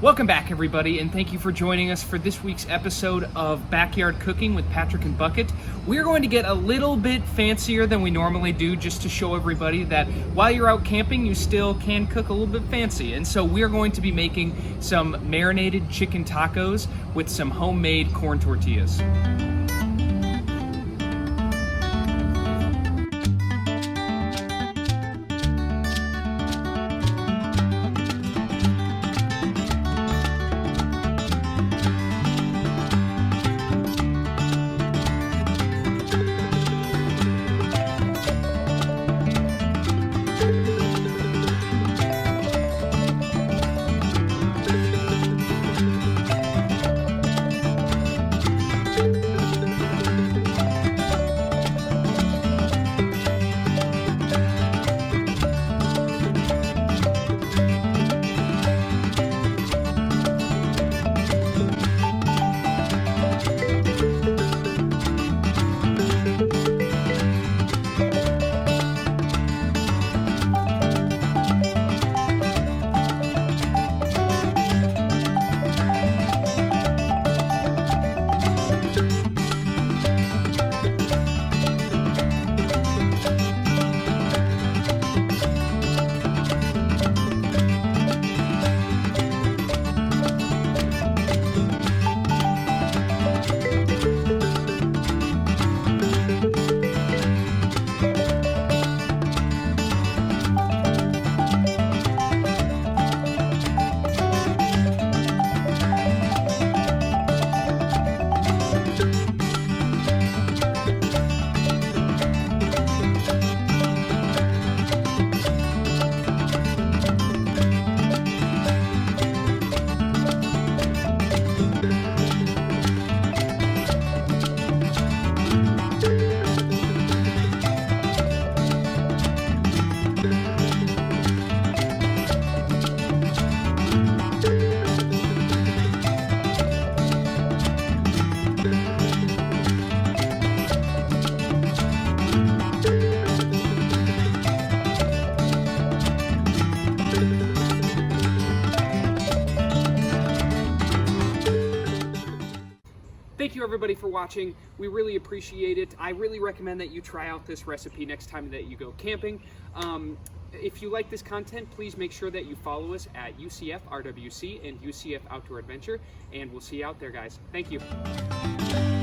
Welcome back, everybody, and thank you for joining us for this week's episode of Backyard Cooking with Patrick and Bucket. We're going to get a little bit fancier than we normally do just to show everybody that while you're out camping, you still can cook a little bit fancy. And so we're going to be making some marinated chicken tacos with some homemade corn tortillas. Thank you, everybody, for watching. We really appreciate it. I really recommend that you try out this recipe next time that you go camping. If you like this content, please make sure that you follow us at UCF RWC and UCF Outdoor Adventure, and we'll see you out there, guys. Thank you.